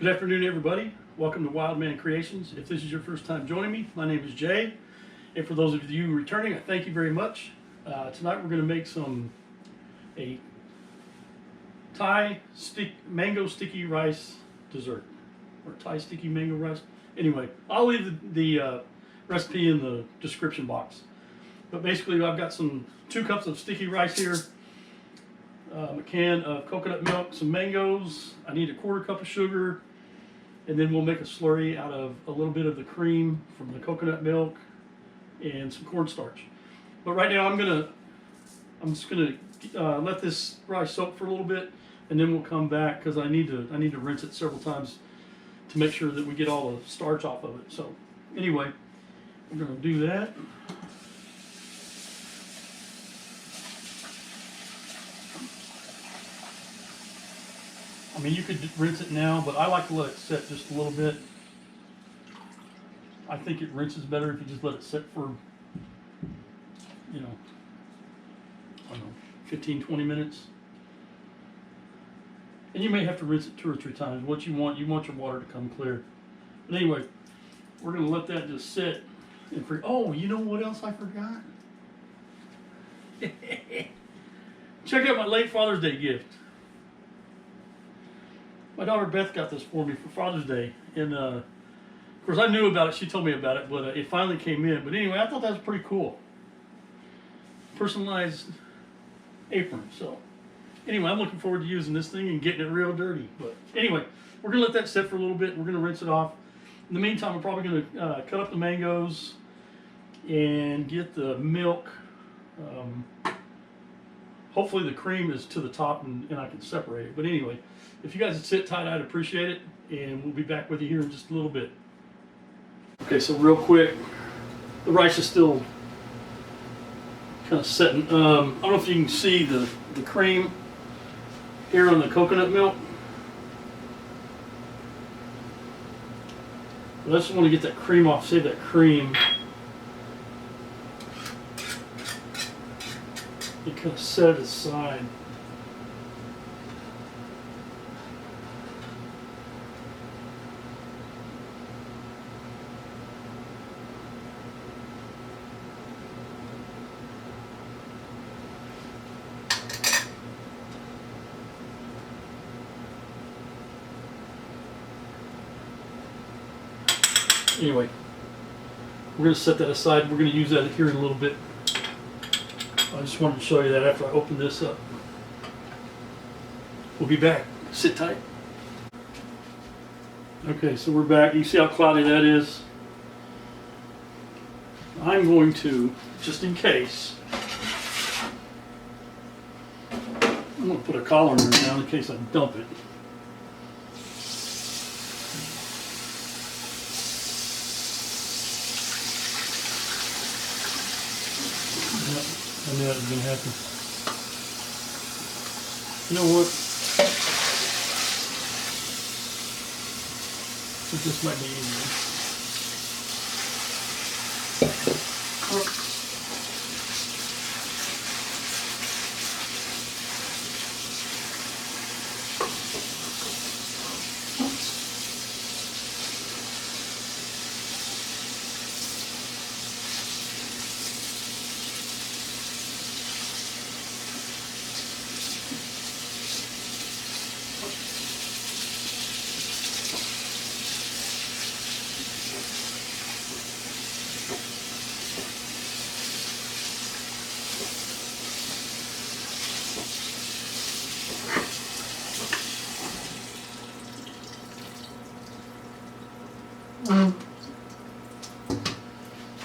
Good afternoon, everybody. Welcome to Wild Man Creations. If this is your first time joining me, my name is Jay. And for those of you returning, I thank you very much. Tonight we're going to make a Thai mango sticky rice dessert, or Thai sticky mango rice. Anyway, I'll leave the recipe in the description box. But basically, I've got 2 cups of sticky rice here, a can of coconut milk, some mangoes. I need a 1/4 cup of sugar, and then we'll make a slurry out of a little bit of the cream from the coconut milk and some cornstarch. But right now, I'm just gonna let this rice soak for a little bit, and then we'll come back because I need to rinse it several times to make sure that we get all the starch off of it. So anyway, we're gonna do that. I mean, you could rinse it now, but I like to let it set just a little bit. I think it rinses better if you just let it sit for, I don't know, 15, 20 minutes. And you may have to rinse it 2 or 3 times. What you want your water to come clear. But anyway, we're going to let that just sit. And oh, you know what else I forgot? Check out my late Father's Day gift. My daughter Beth got this for me for Father's Day, and of course I knew about it. She told me about it, but it finally came in. But anyway, I thought that was pretty cool. Personalized apron. So anyway, I'm looking forward to using this thing and getting it real dirty. But anyway, we're gonna let that sit for a little bit. We're gonna rinse it off. In the meantime, I'm probably gonna cut up the mangoes and get the milk. Hopefully the cream is to the top and I can separate it. But anyway, if you guys would sit tight, I'd appreciate it. And we'll be back with you here in just a little bit. Okay, so real quick, the rice is still kind of setting. I don't know if you can see the cream here on the coconut milk. But I just want to get that cream off, save that cream. You kind of set it aside. Anyway, we're going to set that aside. We're going to use that here in a little bit. I just wanted to show you that after I open this up. We'll be back. Sit tight. Okay, so we're back. You see how cloudy that is? I'm going to, just in case, I'm going to put a collar in there now in case I dump it. I knew that was going to happen. You know what? This might be easier.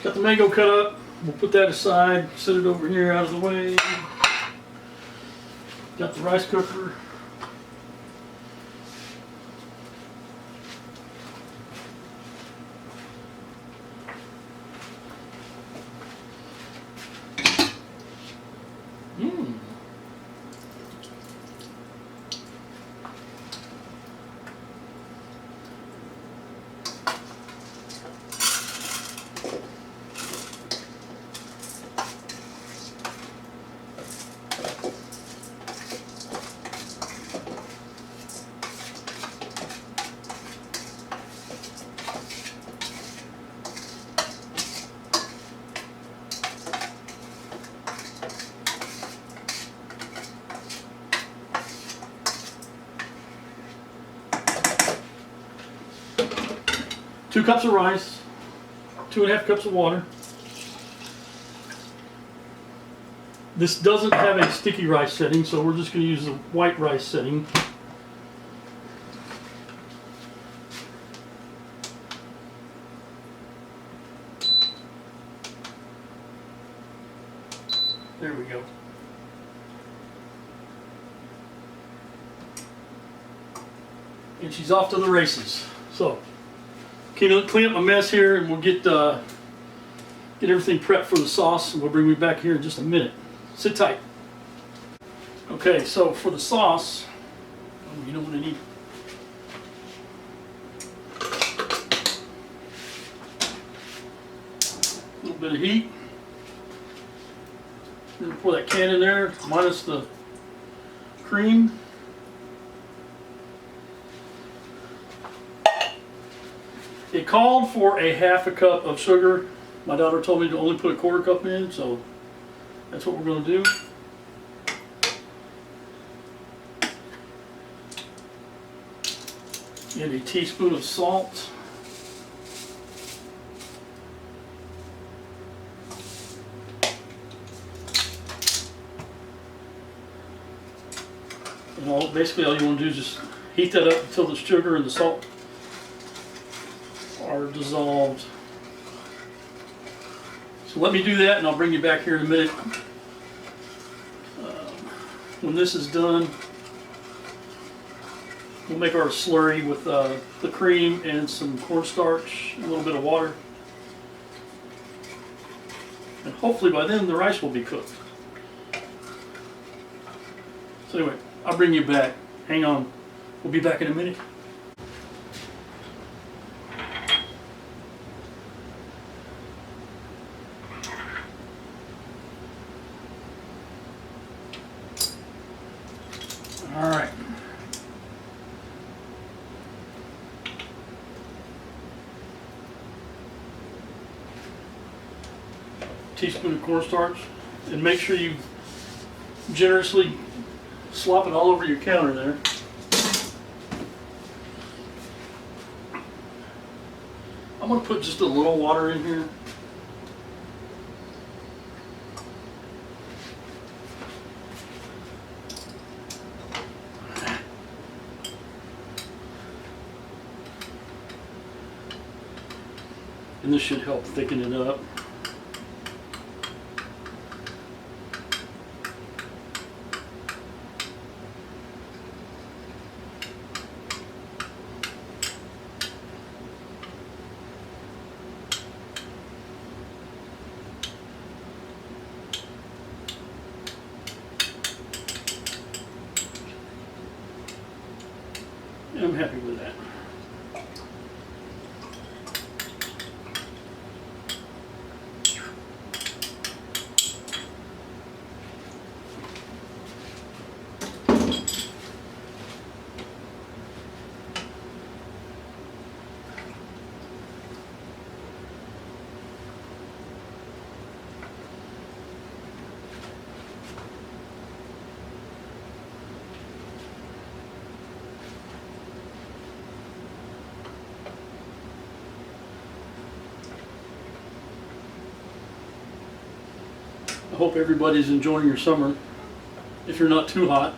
Got the mango cut up. We'll put that aside, set it over here out of the way. Got the rice cooker. 2 cups of rice, 2.5 cups of water. This doesn't have a sticky rice setting, so we're just going to use the white rice setting. There we go. And she's off to the races. So, clean up my mess here, and we'll get everything prepped for the sauce, and we'll bring you back here in just a minute. Sit tight. Okay, so for the sauce, you know what I need. A little bit of heat. Then pour that can in there, minus the cream. It called for a 1/2 cup of sugar. My daughter told me to only put a 1/4 cup in, so that's what we're going to do. And a teaspoon of salt. And basically all you want to do is just heat that up until the sugar and the salt are dissolved. So let me do that, and I'll bring you back here in a minute. When this is done, we'll make our slurry with the cream and some cornstarch, a little bit of water. And hopefully by then the rice will be cooked. So anyway, I'll bring you back. Hang on. We'll be back in a minute. All right. Teaspoon of cornstarch, and make sure you generously slop it all over your counter there. I'm going to put just a little water in here. And this should help thicken it up. And I'm happy with that. I hope everybody's enjoying your summer, if you're not too hot.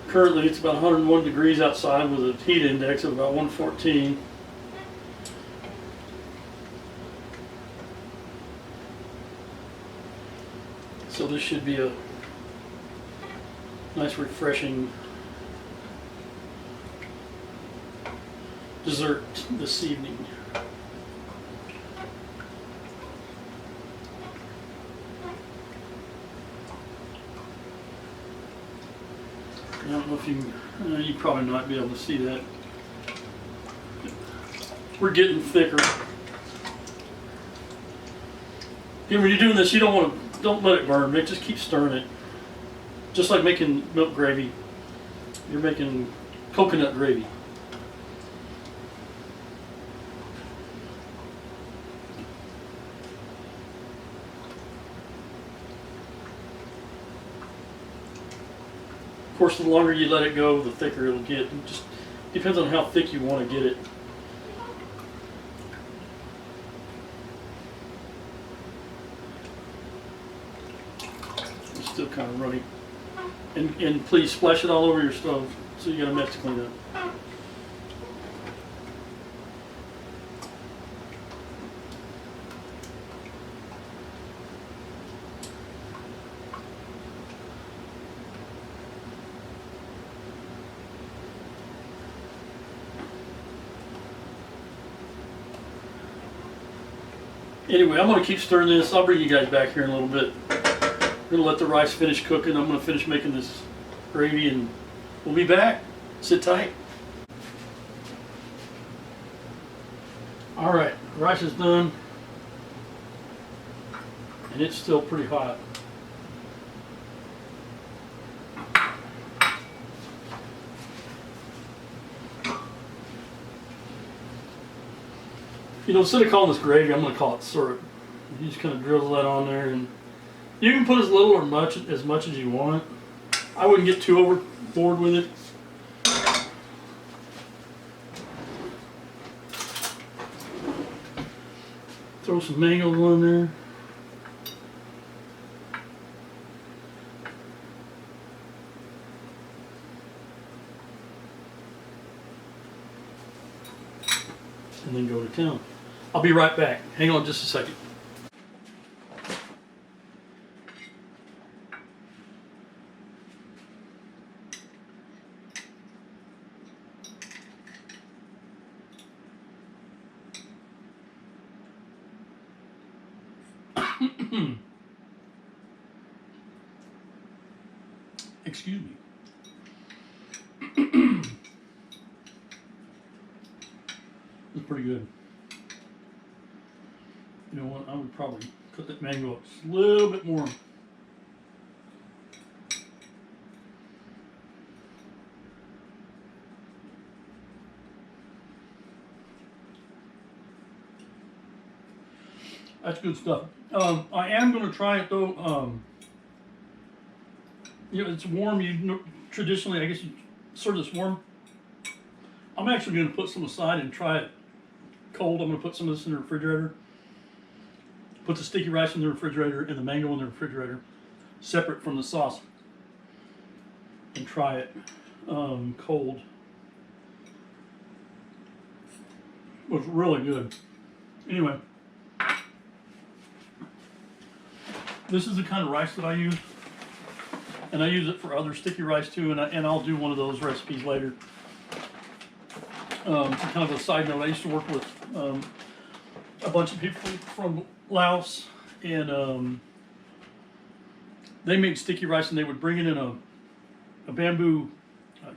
Currently it's about 101 degrees outside with a heat index of about 114. So this should be a nice refreshing dessert this evening. I don't know if you probably not be able to see that. We're getting thicker. Again, when you're doing this, you don't let it burn. Just keep stirring it. Just like making milk gravy. You're making coconut gravy. Of course, the longer you let it go, the thicker it'll get. It just depends on how thick you want to get it. still kind of runny. And please splash it all over your stove so you got a mess to clean up. Anyway, I'm going to keep stirring this. I'll bring you guys back here in a little bit. I'm going to let the rice finish cooking. I'm going to finish making this gravy and we'll be back. Sit tight. Alright, rice is done. And it's still pretty hot. You know, instead of calling this gravy, I'm going to call it syrup. You just kind of drizzle that on there, and you can put as little or as much as you want. I wouldn't get too overboard with it. Throw some mangoes on there. And then go to town. I'll be right back. Hang on just a second. Excuse me. It's pretty good. You know what? I would probably cut that mango up just a little bit more. That's good stuff. I am going to try it though. You know, it's warm. Traditionally, I guess you serve this warm. I'm actually going to put some aside and try it cold. I'm going to put some of this in the refrigerator. Put the sticky rice in the refrigerator and the mango in the refrigerator, separate from the sauce, and try it cold. It was really good. Anyway, this is the kind of rice that I use, and I use it for other sticky rice too. And I'll do one of those recipes later. Kind of a side note, I used to work with a bunch of people from Laos, and they made sticky rice, and they would bring it in a bamboo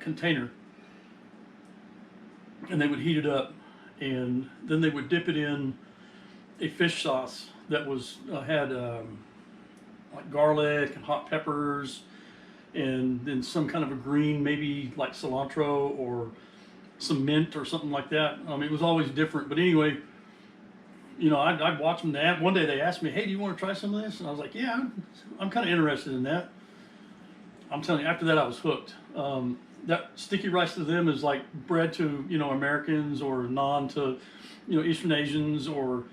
container, and they would heat it up, and then they would dip it in a fish sauce that was had like garlic and hot peppers, and then some kind of a green, maybe like cilantro or some mint or something like that. It was always different, but anyway, you know, I'd watch them. One day they asked me, "Hey, do you want to try some of this?" And I was like, "Yeah, I'm kind of interested in that." I'm telling you, after that I was hooked. That sticky rice to them is like bread to, you know, Americans, or naan to, you know, Eastern Asians, or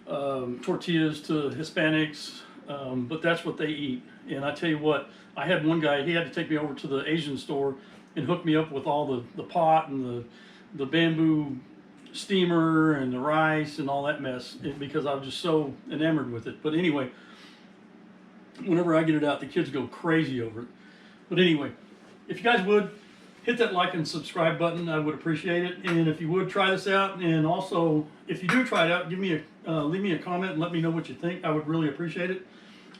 tortillas to Hispanics. But that's what they eat. And I tell you what, I had one guy, he had to take me over to the Asian store and hook me up with all the pot and the bamboo steamer and the rice and all that mess, because I was just so enamored with it. But anyway, whenever I get it out, the kids go crazy over it. But anyway, if you guys would hit that like and subscribe button, I would appreciate it. And if you would try this out, and also if you do try it out, give me leave me a comment and let me know what you think. I would really appreciate it.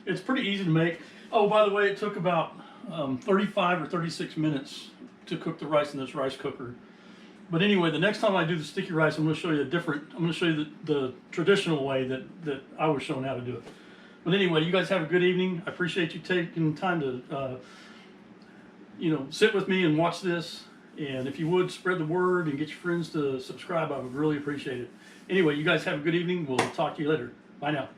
It's pretty easy to make. Oh, by the way, it took about 35 or 36 minutes to cook the rice in this rice cooker. But anyway, the next time I do the sticky rice, I'm going to show you I'm going to show you the traditional way that I was shown how to do it. But anyway, you guys have a good evening. I appreciate you taking time to you know, sit with me and watch this. And if you would, spread the word and get your friends to subscribe. I would really appreciate it. Anyway, you guys have a good evening. We'll talk to you later. Bye now.